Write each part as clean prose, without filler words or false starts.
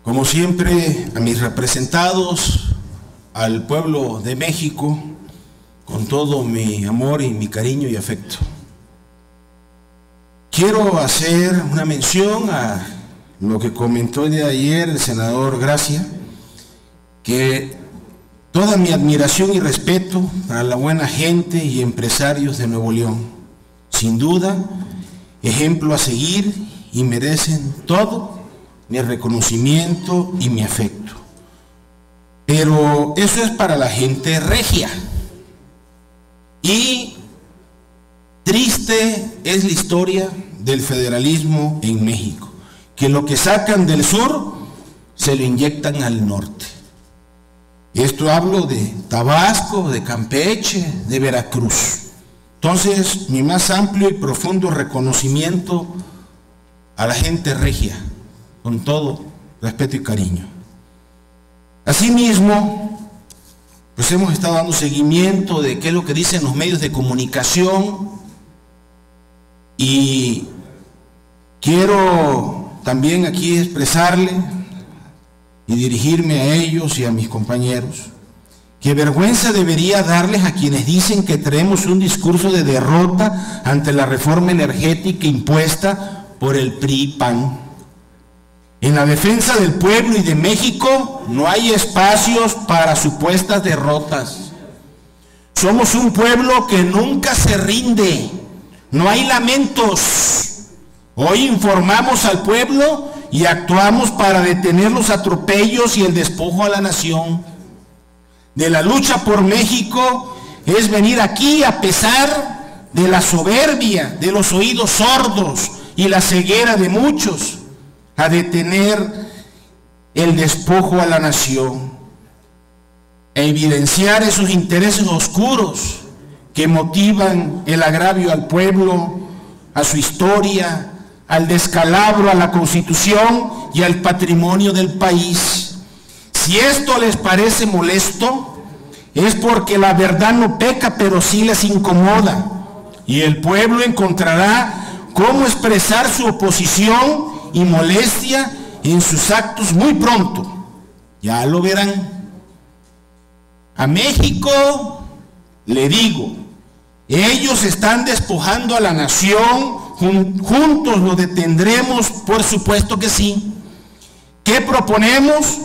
Como siempre, a mis representados, al pueblo de México, con todo mi amor y mi cariño y afecto. Quiero hacer una mención a lo que comentó de ayer el senador Gracia, que toda mi admiración y respeto para la buena gente y empresarios de Nuevo León. Sin duda, ejemplo a seguir y merecen todo mi reconocimiento y mi afecto. Pero eso es para la gente regia. Y triste es la historia del federalismo en México, que lo que sacan del sur se lo inyectan al norte. Esto hablo de Tabasco, de Campeche, de Veracruz. Entonces, mi más amplio y profundo reconocimiento a la gente regia, con todo respeto y cariño. Asimismo, pues hemos estado dando seguimiento de qué es lo que dicen los medios de comunicación, y quiero también aquí expresarle y dirigirme a ellos y a mis compañeros que vergüenza debería darles a quienes dicen que traemos un discurso de derrota ante la reforma energética impuesta por el PRI-PAN. En la defensa del pueblo y de México no hay espacios para supuestas derrotas. Somos un pueblo que nunca se rinde, no hay lamentos. Hoy informamos al pueblo y actuamos para detener los atropellos y el despojo a la nación. De la lucha por México es venir aquí a pesar de la soberbia, de los oídos sordos y la ceguera de muchos, a detener el despojo a la nación, a evidenciar esos intereses oscuros que motivan el agravio al pueblo, a su historia, al descalabro a la Constitución y al patrimonio del país. Si esto les parece molesto, es porque la verdad no peca, pero sí les incomoda, y el pueblo encontrará cómo expresar su oposición y molestia en sus actos muy pronto. Ya lo verán. A México le digo, ellos están despojando a la nación, juntos lo detendremos, por supuesto que sí. ¿Qué proponemos?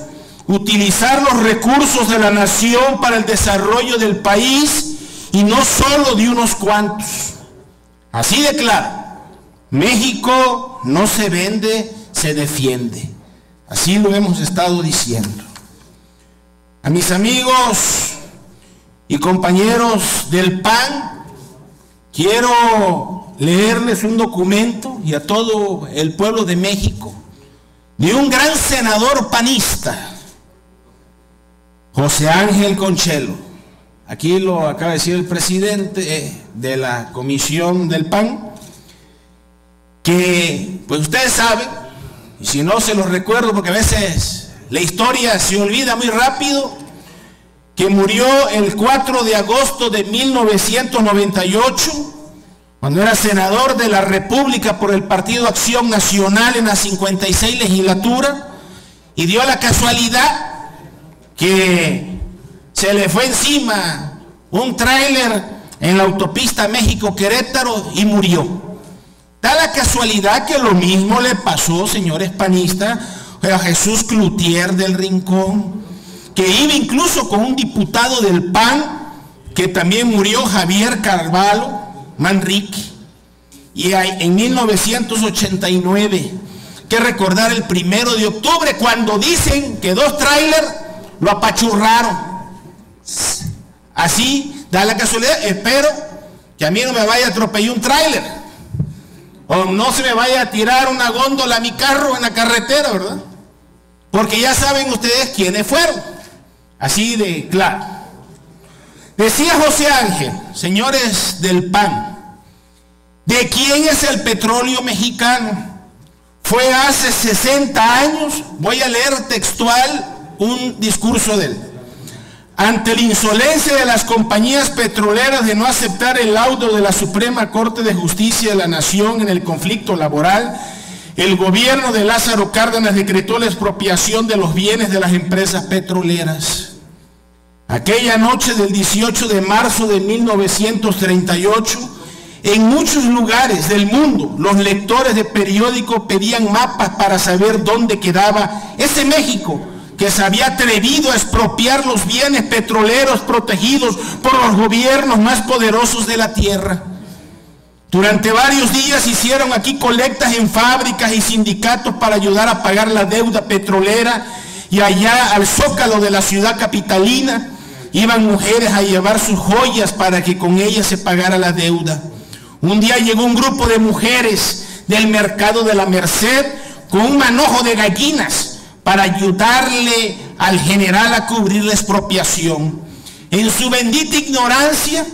Utilizar los recursos de la nación para el desarrollo del país y no solo de unos cuantos. Así de claro. México no se vende, se defiende. Así lo hemos estado diciendo. A mis amigos y compañeros del PAN, quiero leerles un documento, y a todo el pueblo de México, de un gran senador panista, José Ángel Conchelo. Aquí lo acaba de decir el presidente de la comisión del PAN, que pues ustedes saben, y si no se los recuerdo porque a veces la historia se olvida muy rápido, que murió el 4 de agosto de 1998, cuando era senador de la República por el Partido Acción Nacional en la 56 legislatura, y dio la casualidad que se le fue encima un tráiler en la autopista México-Querétaro y murió. Da la casualidad que lo mismo le pasó, señores panistas, a Jesús Cloutier del Rincón, que iba incluso con un diputado del PAN, que también murió, Javier Carvalho Manrique. Y en 1989, que recordar el 1 de octubre, cuando dicen que 2 tráilers lo apachurraron. Así da la casualidad. Espero que a mí no me vaya a atropellar un tráiler, o no se me vaya a tirar una góndola a mi carro en la carretera, ¿verdad? Porque ya saben ustedes quiénes fueron. Así de claro. Decía José Ángel, señores del PAN, ¿de quién es el petróleo mexicano? Fue hace 60 años, voy a leer textual un discurso de él. ante la insolencia de las compañías petroleras de no aceptar el laudo de la Suprema Corte de Justicia de la Nación en el conflicto laboral, el gobierno de Lázaro Cárdenas decretó la expropiación de los bienes de las empresas petroleras. Aquella noche del 18 de marzo de 1938, en muchos lugares del mundo, los lectores de periódicos pedían mapas para saber dónde quedaba ese México que se había atrevido a expropiar los bienes petroleros protegidos por los gobiernos más poderosos de la tierra. Durante varios días hicieron aquí colectas en fábricas y sindicatos para ayudar a pagar la deuda petrolera, y allá al zócalo de la ciudad capitalina iban mujeres a llevar sus joyas para que con ellas se pagara la deuda. Un día llegó un grupo de mujeres del mercado de la Merced con un manojo de gallinas para ayudarle al general a cubrir la expropiación. En su bendita ignorancia,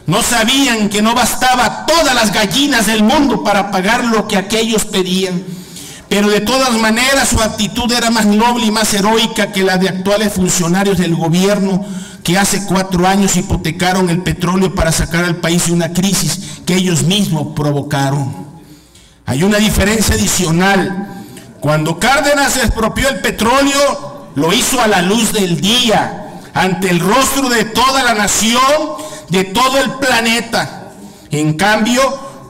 no sabían que no bastaba todas las gallinas del mundo para pagar lo que aquellos pedían. Pero de todas maneras su actitud era más noble y más heroica que la de actuales funcionarios del gobierno que hace 4 años hipotecaron el petróleo para sacar al país de una crisis que ellos mismos provocaron. Hay una diferencia adicional. Cuando Cárdenas expropió el petróleo, lo hizo a la luz del día, ante el rostro de toda la nación, de todo el planeta. En cambio,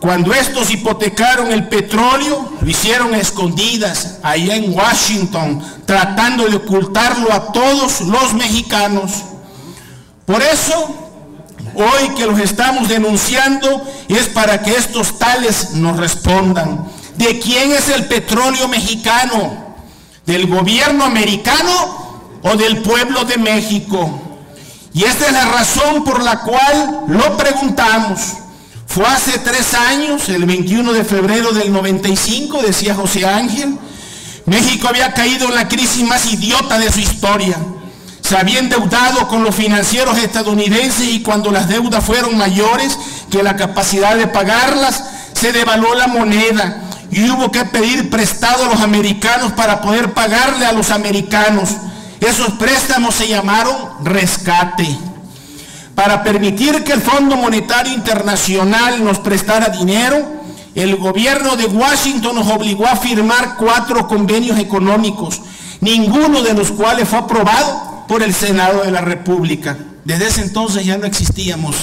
cuando estos hipotecaron el petróleo, lo hicieron a escondidas, allá en Washington, tratando de ocultarlo a todos los mexicanos. Por eso, hoy que los estamos denunciando, es para que estos tales nos respondan. ¿De quién es el petróleo mexicano? ¿Del gobierno americano o del pueblo de México? Y esta es la razón por la cual lo preguntamos. Fue hace 3 años, el 21 de febrero del 95, decía José Ángel, México había caído en la crisis más idiota de su historia. Se había endeudado con los financieros estadounidenses y cuando las deudas fueron mayores que la capacidad de pagarlas, se devaluó la moneda y hubo que pedir prestado a los americanos para poder pagarle a los americanos. Esos préstamos se llamaron rescate. Para permitir que el Fondo Monetario Internacional nos prestara dinero, el gobierno de Washington nos obligó a firmar 4 convenios económicos, ninguno de los cuales fue aprobado por el Senado de la República. Desde ese entonces ya no existíamos.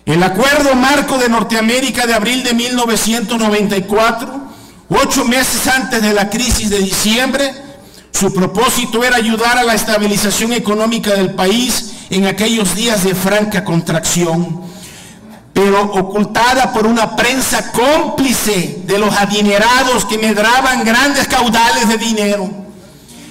El Acuerdo Marco de Norteamérica de abril de 1994, 8 meses antes de la crisis de diciembre, su propósito era ayudar a la estabilización económica del país en aquellos días de franca contracción, pero ocultada por una prensa cómplice de los adinerados que medraban grandes caudales de dinero.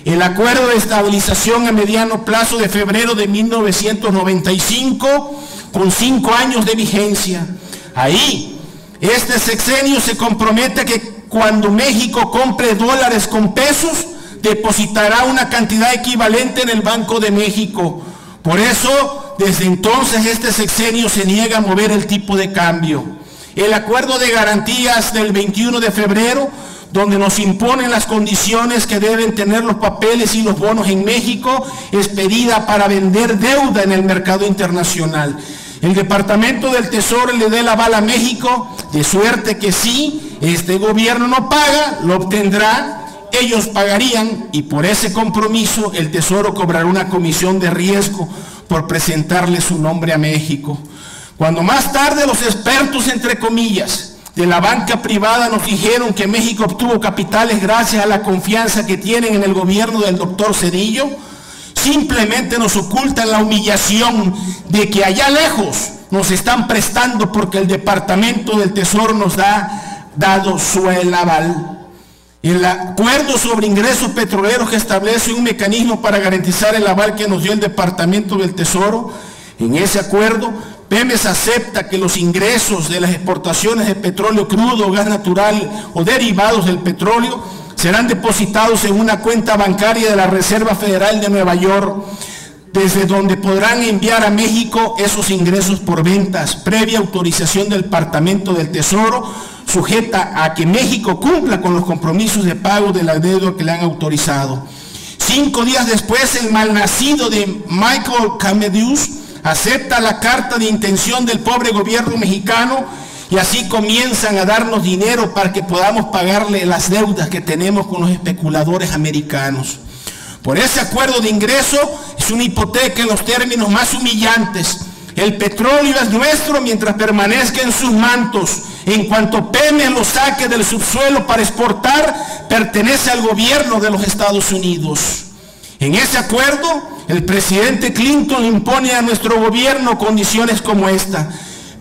El Acuerdo de Estabilización a Mediano Plazo de febrero de 1995, con 5 años de vigencia. Ahí, este sexenio se compromete a que cuando México compre dólares con pesos, depositará una cantidad equivalente en el Banco de México. Por eso, desde entonces, este sexenio se niega a mover el tipo de cambio. El Acuerdo de Garantías del 21 de febrero, donde nos imponen las condiciones que deben tener los papeles y los bonos en México, expedida para vender deuda en el mercado internacional. El Departamento del Tesoro le dé el aval a México, de suerte que si este gobierno no paga, lo obtendrá, ellos pagarían, y por ese compromiso el Tesoro cobrará una comisión de riesgo por presentarle su nombre a México. Cuando más tarde los expertos, entre comillas, de la banca privada nos dijeron que México obtuvo capitales gracias a la confianza que tienen en el gobierno del doctor Zedillo, simplemente nos ocultan la humillación de que allá lejos nos están prestando porque el Departamento del Tesoro nos ha dado su aval. El acuerdo sobre ingresos petroleros que establece un mecanismo para garantizar el aval que nos dio el Departamento del Tesoro, en ese acuerdo Pemex acepta que los ingresos de las exportaciones de petróleo crudo, gas natural o derivados del petróleo serán depositados en una cuenta bancaria de la Reserva Federal de Nueva York, desde donde podrán enviar a México esos ingresos por ventas, previa autorización del Departamento del Tesoro, sujeta a que México cumpla con los compromisos de pago de la deuda que le han autorizado. 5 días después, el malnacido de Michael Camedeus acepta la carta de intención del pobre gobierno mexicano y así comienzan a darnos dinero para que podamos pagarle las deudas que tenemos con los especuladores americanos. Por ese acuerdo de ingreso es una hipoteca en los términos más humillantes. El petróleo es nuestro mientras permanezca en sus mantos. En cuanto Pemex lo saque del subsuelo para exportar, pertenece al gobierno de los Estados Unidos. En ese acuerdo, el presidente Clinton impone a nuestro gobierno condiciones como esta.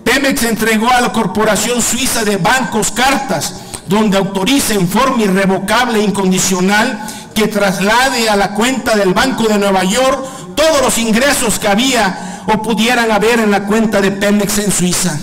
Pemex entregó a la corporación suiza de bancos cartas donde autoriza en forma irrevocable e incondicional que traslade a la cuenta del Banco de Nueva York todos los ingresos que había o pudieran haber en la cuenta de Pemex en Suiza.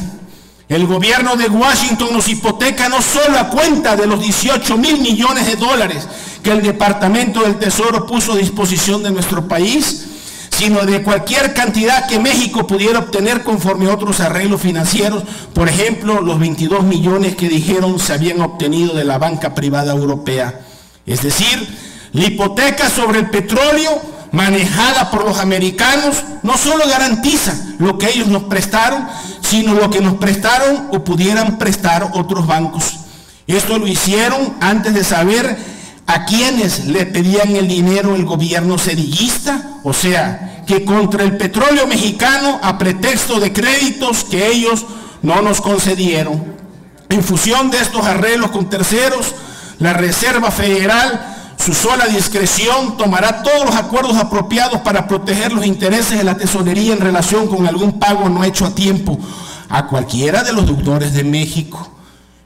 El gobierno de Washington nos hipoteca no solo a cuenta de los 18,000 millones de dólares que el Departamento del Tesoro puso a disposición de nuestro país, sino de cualquier cantidad que México pudiera obtener conforme a otros arreglos financieros, por ejemplo, los 22 millones que dijeron se habían obtenido de la banca privada europea. Es decir, la hipoteca sobre el petróleo manejada por los americanos no solo garantiza lo que ellos nos prestaron, sino lo que nos prestaron o pudieran prestar otros bancos. Esto lo hicieron antes de saber a quienes le pedían el dinero el gobierno cedillista, o sea, que contra el petróleo mexicano a pretexto de créditos que ellos no nos concedieron. En función de estos arreglos con terceros, la Reserva Federal, su sola discreción, tomará todos los acuerdos apropiados para proteger los intereses de la tesorería en relación con algún pago no hecho a tiempo a cualquiera de los deudores de México.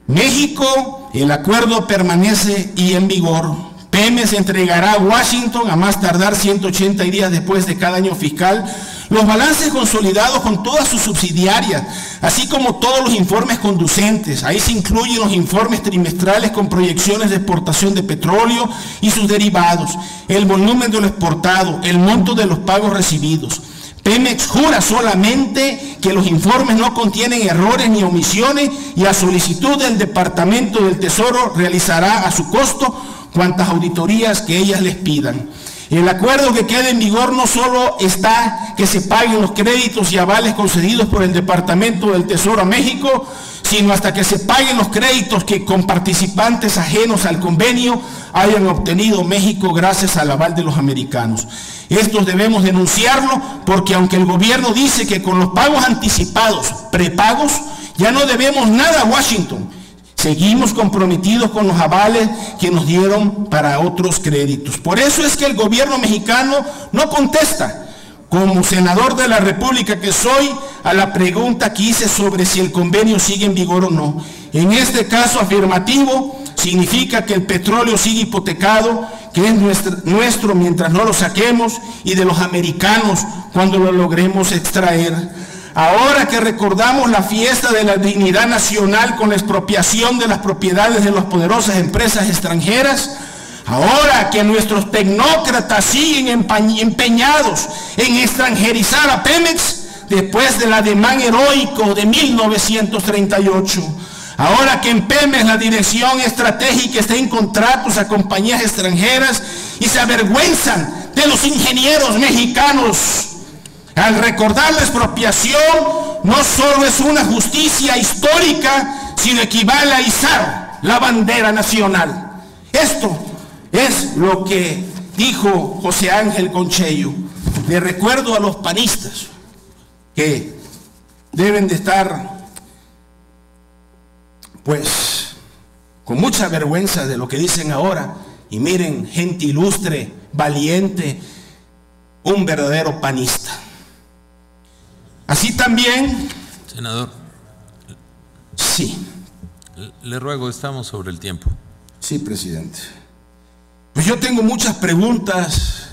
México, el acuerdo permanece y en vigor. Pemex entregará a Washington, a más tardar 180 días después de cada año fiscal, los balances consolidados con todas sus subsidiarias, así como todos los informes conducentes. Ahí se incluyen los informes trimestrales con proyecciones de exportación de petróleo y sus derivados, el volumen de lo exportado, el monto de los pagos recibidos. Pemex jura solamente que los informes no contienen errores ni omisiones y a solicitud del Departamento del Tesoro realizará a su costo cuantas auditorías que ellas les pidan. El acuerdo que queda en vigor no solo está que se paguen los créditos y avales concedidos por el Departamento del Tesoro a México, sino hasta que se paguen los créditos que con participantes ajenos al convenio hayan obtenido México gracias al aval de los americanos. Estos debemos denunciarlo porque aunque el gobierno dice que con los pagos anticipados, prepagos, ya no debemos nada a Washington, seguimos comprometidos con los avales que nos dieron para otros créditos. Por eso es que el gobierno mexicano no contesta, como senador de la República que soy, a la pregunta que hice sobre si el convenio sigue en vigor o no. En este caso afirmativo, significa que el petróleo sigue hipotecado, que es nuestro mientras no lo saquemos, y de los americanos cuando lo logremos extraer. Ahora que recordamos la fiesta de la dignidad nacional con la expropiación de las propiedades de las poderosas empresas extranjeras, ahora que nuestros tecnócratas siguen empeñados en extranjerizar a Pemex después del ademán heroico de 1938, ahora que en Pemex la dirección estratégica está en contratos a compañías extranjeras y se avergüenzan de los ingenieros mexicanos. Al recordar la expropiación, no solo es una justicia histórica, sino equivale a izar la bandera nacional. Esto es lo que dijo José Ángel Conchello. Le recuerdo a los panistas que deben de estar, pues, con mucha vergüenza de lo que dicen ahora. Y miren, gente ilustre, valiente, un verdadero panista. Así también, senador, sí, le ruego, estamos sobre el tiempo. Sí, presidente. Pues yo tengo muchas preguntas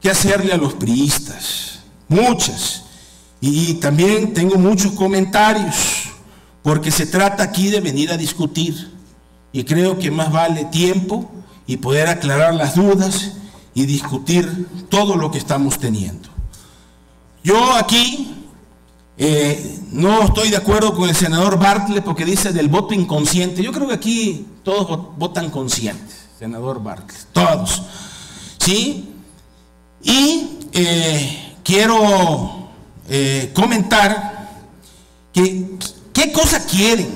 que hacerle a los priistas, muchas, y también tengo muchos comentarios, porque se trata aquí de venir a discutir, y creo que más vale tiempo y poder aclarar las dudas y discutir todo lo que estamos teniendo. Yo aquí no estoy de acuerdo con el senador Bartlett porque dice del voto inconsciente. Yo creo que aquí todos votan conscientes, senador Bartlett, todos, ¿sí? Y quiero comentar que qué cosa quieren,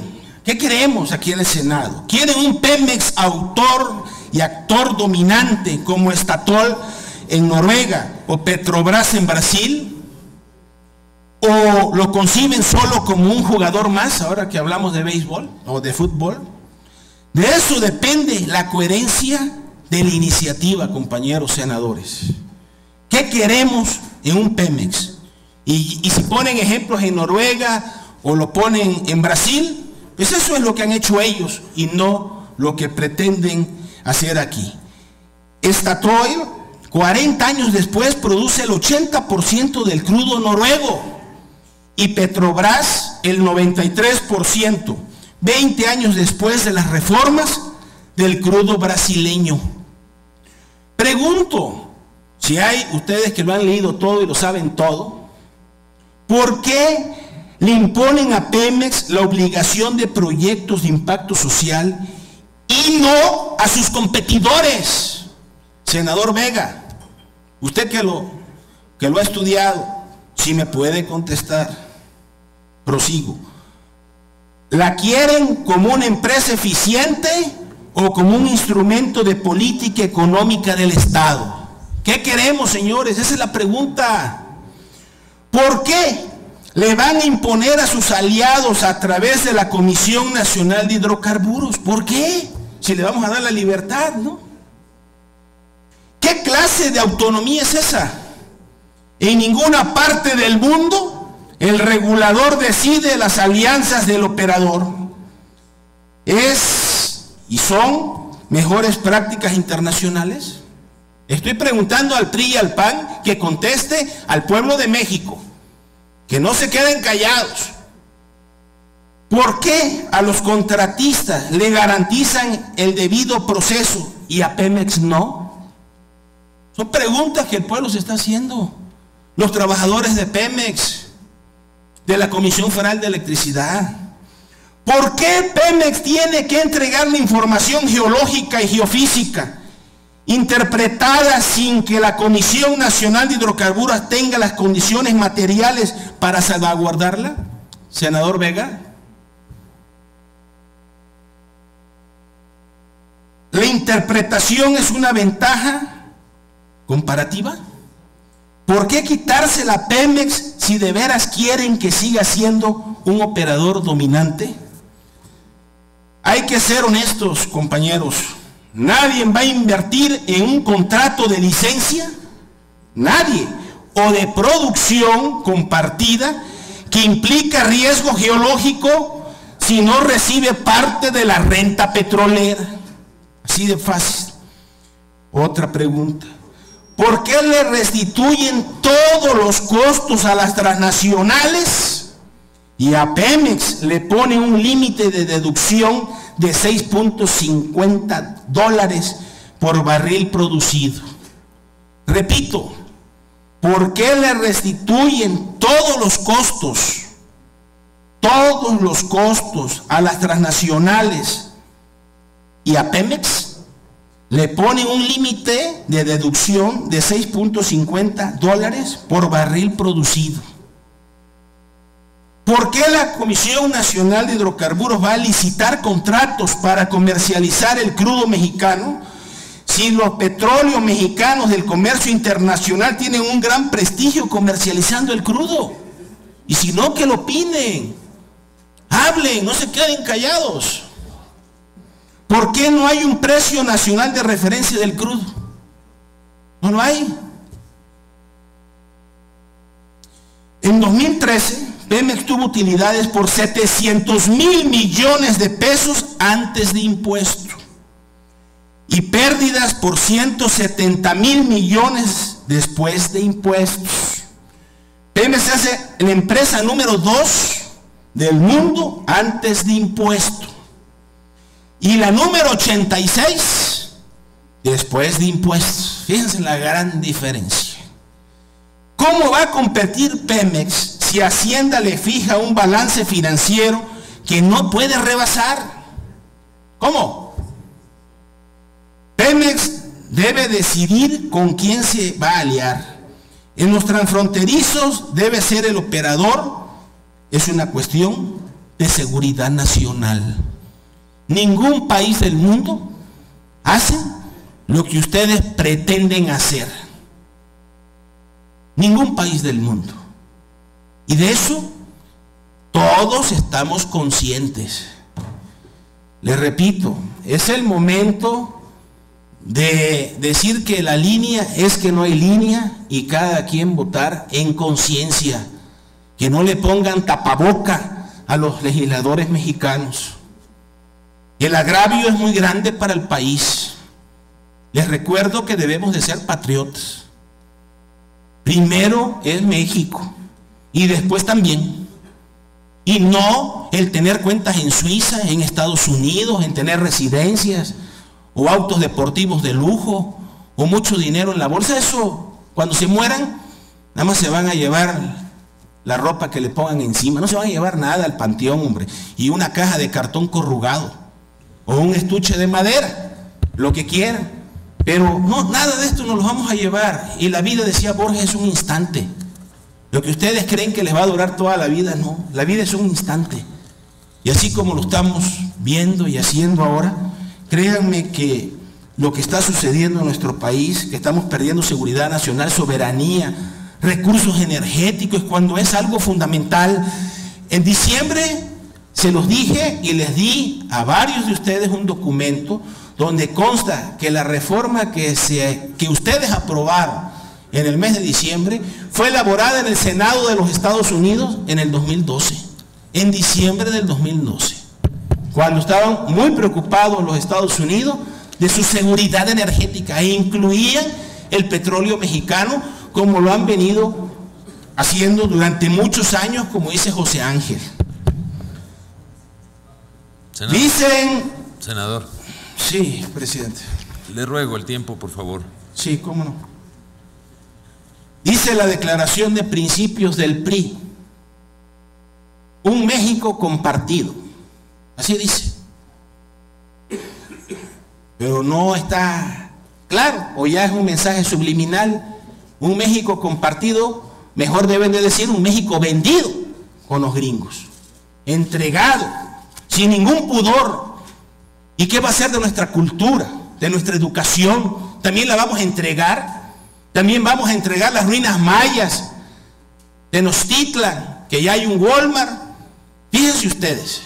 qué queremos aquí en el Senado. ¿Quieren un Pemex autor y actor dominante como Statoil en Noruega o Petrobras en Brasil? ¿O lo conciben solo como un jugador más, ahora que hablamos de béisbol o de fútbol? De eso depende la coherencia de la iniciativa, compañeros senadores. ¿Qué queremos en un Pemex? Y si ponen ejemplos en Noruega o lo ponen en Brasil, pues eso es lo que han hecho ellos y no lo que pretenden hacer aquí. Statoil, 40 años después, produce el 80% del crudo noruego y Petrobras el 93%, 20 años después de las reformas del crudo brasileño. Pregunto, si hay ustedes que lo han leído todo y lo saben todo, ¿por qué le imponen a Pemex la obligación de proyectos de impacto social y no a sus competidores? Senador Vega, usted que lo ha estudiado, si me puede contestar, prosigo. ¿La quieren como una empresa eficiente o como un instrumento de política económica del Estado? ¿Qué queremos, señores? Esa es la pregunta. ¿Por qué le van a imponer a sus aliados a través de la Comisión Nacional de Hidrocarburos? ¿Por qué? Si le vamos a dar la libertad, ¿no? ¿Qué clase de autonomía es esa? En ninguna parte del mundo el regulador decide las alianzas del operador. ¿Y son mejores prácticas internacionales? Estoy preguntando al PRI y al PAN que conteste al pueblo de México, que no se queden callados. ¿Por qué a los contratistas le garantizan el debido proceso y a Pemex no? Son preguntas que el pueblo se está haciendo. Los trabajadores de Pemex, de la Comisión Federal de Electricidad. ¿Por qué Pemex tiene que entregar la información geológica y geofísica interpretada sin que la Comisión Nacional de Hidrocarburos tenga las condiciones materiales para salvaguardarla? Senador Vega. ¿La interpretación es una ventaja comparativa? ¿Por qué quitársela a Pemex si de veras quieren que siga siendo un operador dominante? Hay que ser honestos, compañeros. Nadie va a invertir en un contrato de licencia, nadie, o de producción compartida que implica riesgo geológico si no recibe parte de la renta petrolera. Así de fácil. Otra pregunta. ¿Por qué le restituyen todos los costos a las transnacionales y a Pemex le ponen un límite de deducción de $6.50 por barril producido? Repito, ¿por qué le restituyen todos los costos a las transnacionales y a Pemex le ponen un límite de deducción de $6.50 por barril producido? ¿Por qué la Comisión Nacional de Hidrocarburos va a licitar contratos para comercializar el crudo mexicano si los petróleos mexicanos del comercio internacional tienen un gran prestigio comercializando el crudo? Y si no, que lo opinen, hablen, no se queden callados. ¿Por qué no hay un precio nacional de referencia del crudo? No lo hay. En 2013, Pemex tuvo utilidades por 700,000 millones de pesos antes de impuesto y pérdidas por 170,000 millones después de impuestos. Pemex hace la empresa número 2 del mundo antes de impuesto y la número 86 después de impuestos. Fíjense la gran diferencia. ¿Cómo va a competir Pemex si Hacienda le fija un balance financiero que no puede rebasar? ¿Cómo? Pemex debe decidir con quién se va a aliar. En los transfronterizos debe ser el operador. Es una cuestión de seguridad nacional. Ningún país del mundo hace lo que ustedes pretenden hacer. Ningún país del mundo. Y de eso todos estamos conscientes. Les repito, es el momento de decir que la línea es que no hay línea y cada quien votar en conciencia. Que no le pongan tapaboca a los legisladores mexicanos. El agravio es muy grande para el país. Les recuerdo que debemos de ser patriotas. Primero es México y después también. Y no el tener cuentas en Suiza, en Estados Unidos, en tener residencias o autos deportivos de lujo o mucho dinero en la bolsa. Eso, cuando se mueran, nada más se van a llevar la ropa que le pongan encima. No se van a llevar nada al panteón, hombre. Y una caja de cartón corrugado o un estuche de madera, lo que quieran. Pero no, nada de esto nos lo vamos a llevar. Y la vida, decía Borges, es un instante. Lo que ustedes creen que les va a durar toda la vida, no. La vida es un instante. Y así como lo estamos viendo y haciendo ahora, créanme que lo que está sucediendo en nuestro país, que estamos perdiendo seguridad nacional, soberanía, recursos energéticos, cuando es algo fundamental. En diciembre se los dije y les di a varios de ustedes un documento donde consta que la reforma que ustedes aprobaron en el mes de diciembre fue elaborada en el Senado de los Estados Unidos en el 2012, en diciembre del 2012, cuando estaban muy preocupados los Estados Unidos de su seguridad energética e incluían el petróleo mexicano como lo han venido haciendo durante muchos años, como dice José Ángel. Senador. Dicen... Senador. Sí, presidente. Le ruego el tiempo, por favor. Sí, cómo no. Dice la declaración de principios del PRI, un México compartido. Así dice. Pero no está claro, o ya es un mensaje subliminal. Un México compartido, mejor deben de decir un México vendido con los gringos, entregado, sin ningún pudor. ¿Y qué va a ser de nuestra cultura, de nuestra educación? También la vamos a entregar. También vamos a entregar las ruinas mayas de Tenochtitlan, que ya hay un Walmart. Fíjense ustedes,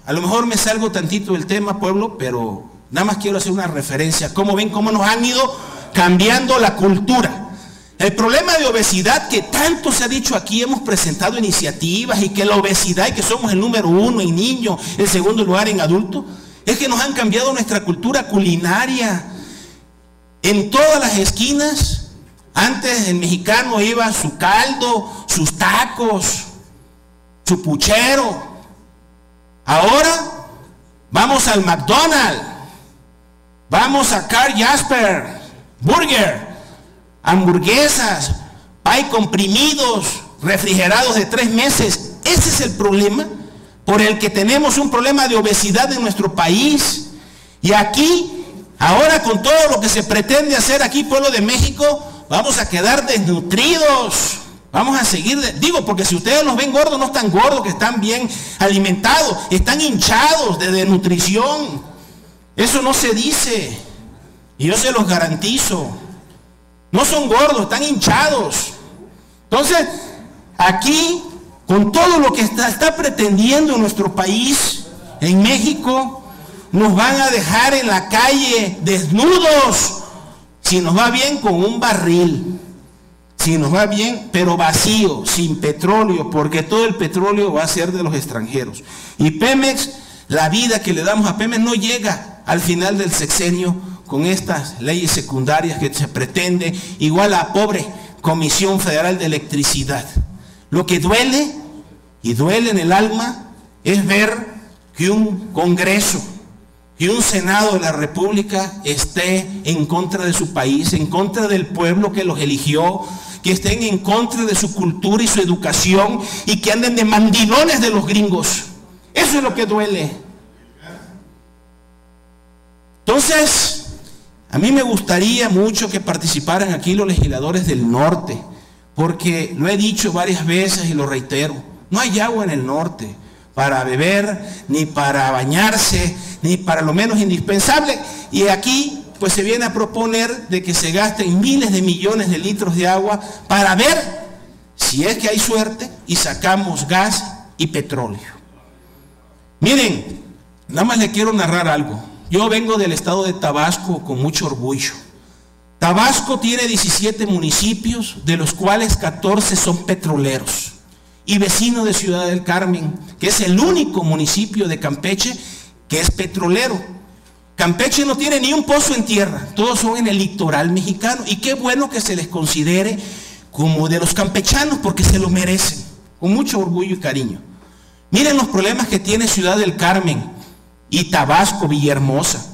a lo mejor me salgo tantito del tema, pueblo, pero nada más quiero hacer una referencia. ¿Cómo ven cómo nos han ido cambiando la cultura? El problema de obesidad que tanto se ha dicho aquí, hemos presentado iniciativas y que la obesidad y que somos el número 1 en niños, el segundo lugar en adultos, es que nos han cambiado nuestra cultura culinaria. En todas las esquinas, antes el mexicano iba a su caldo, sus tacos, su puchero. Ahora vamos al McDonald's, vamos a Carl Jasper, Burger, hamburguesas, pay comprimidos, refrigerados de 3 meses. Ese es el problema por el que tenemos un problema de obesidad en nuestro país. Y aquí, ahora con todo lo que se pretende hacer aquí, pueblo de México, vamos a quedar desnutridos. Vamos a seguir, digo, porque si ustedes los ven gordos, no están gordos, que están bien alimentados, están hinchados de desnutrición. Eso no se dice, y yo se los garantizo. No son gordos, están hinchados. Entonces, aquí, con todo lo que está pretendiendo en nuestro país, en México, nos van a dejar en la calle desnudos. Si nos va bien, con un barril. Si nos va bien, pero vacío, sin petróleo, porque todo el petróleo va a ser de los extranjeros. Y Pemex, la vida que le damos a Pemex no llega al final del sexenio con estas leyes secundarias que se pretende, igual a la pobre Comisión Federal de Electricidad. Lo que duele, y duele en el alma, es ver que un Congreso y un Senado de la República esté en contra de su país, en contra del pueblo que los eligió, que estén en contra de su cultura y su educación y que anden de mandilones de los gringos. Eso es lo que duele. Entonces, A mí me gustaría mucho que participaran aquí los legisladores del norte, porque lo he dicho varias veces y lo reitero, no hay agua en el norte para beber, ni para bañarse, ni para lo menos indispensable, y aquí pues se viene a proponer de que se gasten miles de millones de litros de agua para ver si es que hay suerte y sacamos gas y petróleo. Miren, nada más le quiero narrar algo. Yo vengo del estado de Tabasco con mucho orgullo. Tabasco tiene 17 municipios, de los cuales 14 son petroleros. Y vecino de Ciudad del Carmen, que es el único municipio de Campeche que es petrolero. Campeche no tiene ni un pozo en tierra, todos son en el litoral mexicano. Y qué bueno que se les considere como de los campechanos, porque se lo merecen, con mucho orgullo y cariño. Miren los problemas que tiene Ciudad del Carmen y Tabasco, Villahermosa.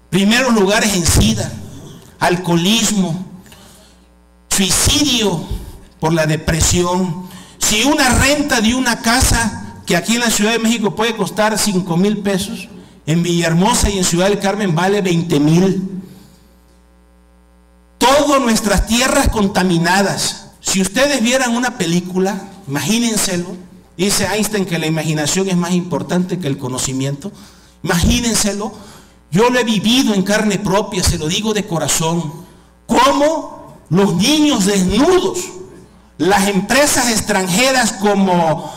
Primeros lugares en SIDA, alcoholismo, suicidio por la depresión. Si una renta de una casa que aquí en la Ciudad de México puede costar 5,000 pesos, en Villahermosa y en Ciudad del Carmen vale 20,000. Todas nuestras tierras contaminadas. Si ustedes vieran una película, imagínenselo. Dice Einstein que la imaginación es más importante que el conocimiento. Imagínenselo. Yo lo he vivido en carne propia, se lo digo de corazón. Cómo los niños desnudos, las empresas extranjeras como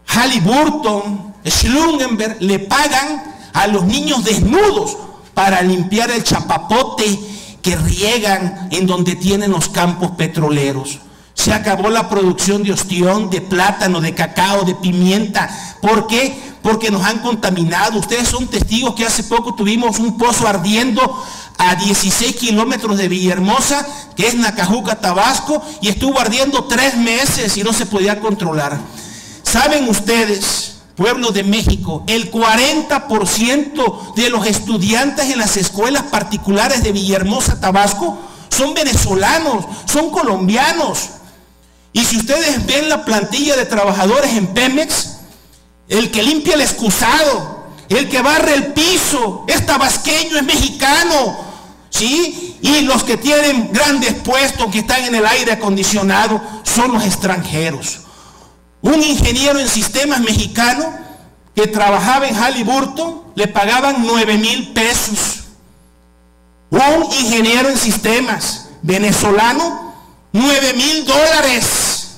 Halliburton, Schlumberger, le pagan a los niños desnudos para limpiar el chapapote que riegan en donde tienen los campos petroleros. Se acabó la producción de ostión, de plátano, de cacao, de pimienta. ¿Por qué? Porque nos han contaminado. Ustedes son testigos que hace poco tuvimos un pozo ardiendo a 16 kilómetros de Villahermosa, que es Nacajuca, Tabasco, y estuvo ardiendo 3 meses y no se podía controlar. ¿Saben ustedes, pueblo de México, el 40% de los estudiantes en las escuelas particulares de Villahermosa, Tabasco, son venezolanos, son colombianos? Y si ustedes ven la plantilla de trabajadores en Pemex, el que limpia el excusado, el que barre el piso, es tabasqueño, es mexicano, ¿sí? Y los que tienen grandes puestos, que están en el aire acondicionado, son los extranjeros. Un ingeniero en sistemas mexicano que trabajaba en Halliburton, le pagaban 9,000 pesos. Un ingeniero en sistemas venezolano, 9,000 dólares.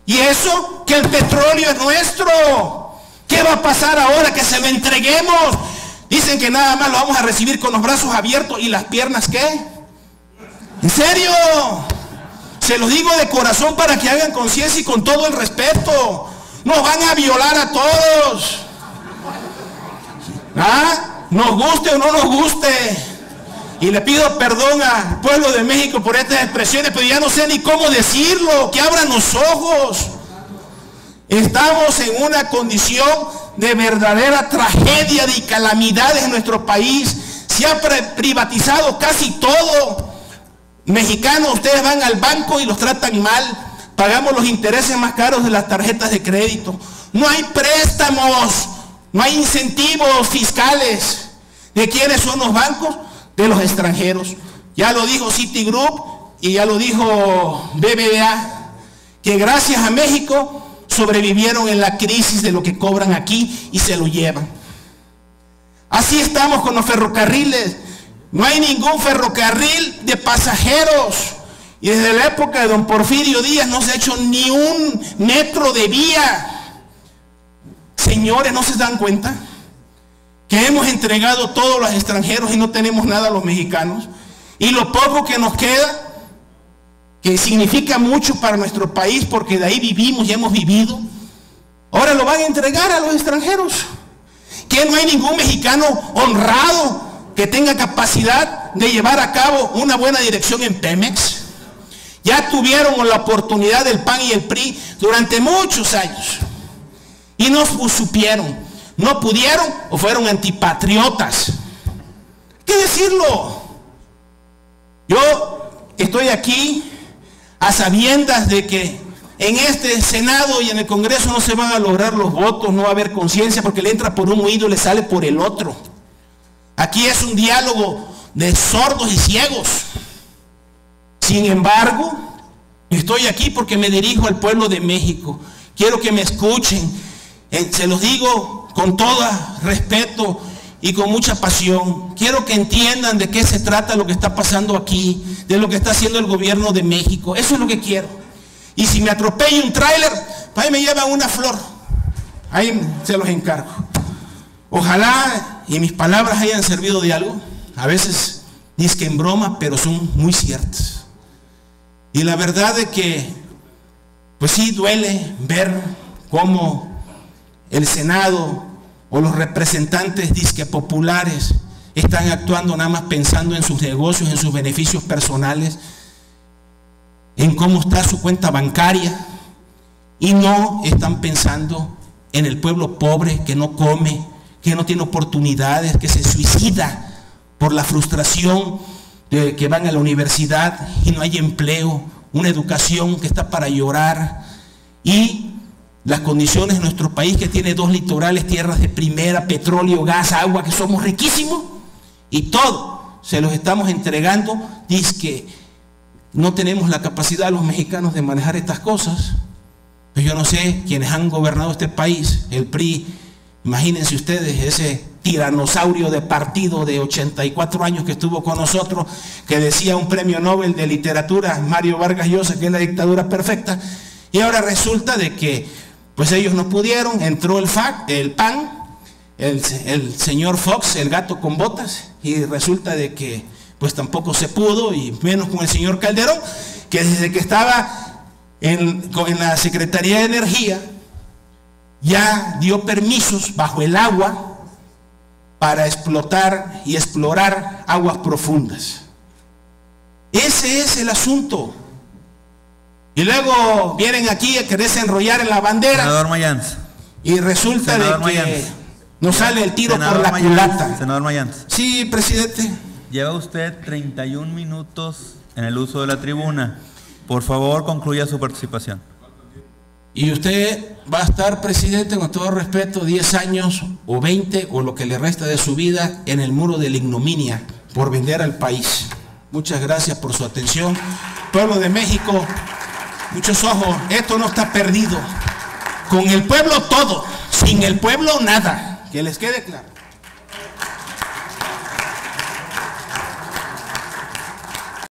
Y eso que el petróleo es nuestro. ¿Qué va a pasar ahora que se lo entreguemos? Dicen que nada más lo vamos a recibir con los brazos abiertos y las piernas, ¿qué? ¿En serio? Se los digo de corazón para que hagan conciencia y con todo el respeto. Nos van a violar a todos. ¿Ah? Nos guste o no nos guste. Y le pido perdón al pueblo de México por estas expresiones, pero ya no sé ni cómo decirlo, que abran los ojos. Estamos en una condición de verdadera tragedia y calamidades en nuestro país. Se ha privatizado casi todo. Mexicanos, ustedes van al banco y los tratan mal. Pagamos los intereses más caros de las tarjetas de crédito. No hay préstamos, no hay incentivos fiscales. ¿De quiénes son los bancos? De los extranjeros. Ya lo dijo Citigroup y ya lo dijo BBVA, que gracias a México sobrevivieron en la crisis de lo que cobran aquí y se lo llevan. Así estamos con los ferrocarriles. No hay ningún ferrocarril de pasajeros. Y desde la época de don Porfirio Díaz no se ha hecho ni un metro de vía. Señores, ¿no se dan cuenta que hemos entregado todos los extranjeros y no tenemos nada los mexicanos? Y lo poco que nos queda, que significa mucho para nuestro país, porque de ahí vivimos y hemos vivido, ahora lo van a entregar a los extranjeros. Que no hay ningún mexicano honrado que tenga capacidad de llevar a cabo una buena dirección en Pemex. Ya tuvieron la oportunidad del PAN y el PRI durante muchos años y no supieron, no pudieron o fueron antipatriotas. ¿Qué decirlo? Yo estoy aquí a sabiendas de que en este Senado y en el Congreso no se van a lograr los votos, no va a haber conciencia, porque le entra por un oído y le sale por el otro. Aquí es un diálogo de sordos y ciegos. Sin embargo, estoy aquí porque me dirijo al pueblo de México. Quiero que me escuchen. Se los digo con todo respeto y con mucha pasión. Quiero que entiendan de qué se trata lo que está pasando aquí, de lo que está haciendo el gobierno de México. Eso es lo que quiero. Y si me atropella un tráiler, ahí me llevan una flor. Ahí se los encargo. Ojalá y mis palabras hayan servido de algo. A veces dizque en broma, pero son muy ciertas. Y la verdad es que, pues sí, duele ver cómo el Senado o los representantes dizque populares están actuando nada más pensando en sus negocios, en sus beneficios personales, en cómo está su cuenta bancaria, y no están pensando en el pueblo pobre que no come, que no tiene oportunidades, que se suicida por la frustración de que van a la universidad y no hay empleo, una educación que está para llorar, y las condiciones de nuestro país que tiene 2 litorales, tierras de primera, petróleo, gas, agua, que somos riquísimos, y todo se los estamos entregando. Dice que no tenemos la capacidad los mexicanos de manejar estas cosas. Pues yo no sé quiénes han gobernado este país, el PRI, imagínense ustedes ese tiranosaurio de partido de 84 años que estuvo con nosotros, que decía un premio Nobel de literatura, Mario Vargas Llosa, que es la dictadura perfecta, y ahora resulta de que pues ellos no pudieron, entró el PAN, el señor Fox, el gato con botas, y resulta de que pues tampoco se pudo, y menos con el señor Calderón, que desde que estaba en la Secretaría de Energía ya dio permisos bajo el agua para explotar y explorar aguas profundas. Ese es el asunto. Y luego vienen aquí a quererse enrollar en la bandera. Senador Mayans. Y resulta de que Mayans, nos sale el tiro Senador por la Mayans, culata. Senador Mayans. Sí, presidente. Lleva usted 31 minutos en el uso de la tribuna. Por favor, concluya su participación. Y usted va a estar, presidente, con todo respeto, 10 años o 20 o lo que le resta de su vida en el muro de la ignominia por vender al país. Muchas gracias por su atención. Pueblo de México, muchos ojos, esto no está perdido. Con el pueblo todo, sin el pueblo nada. Que les quede claro.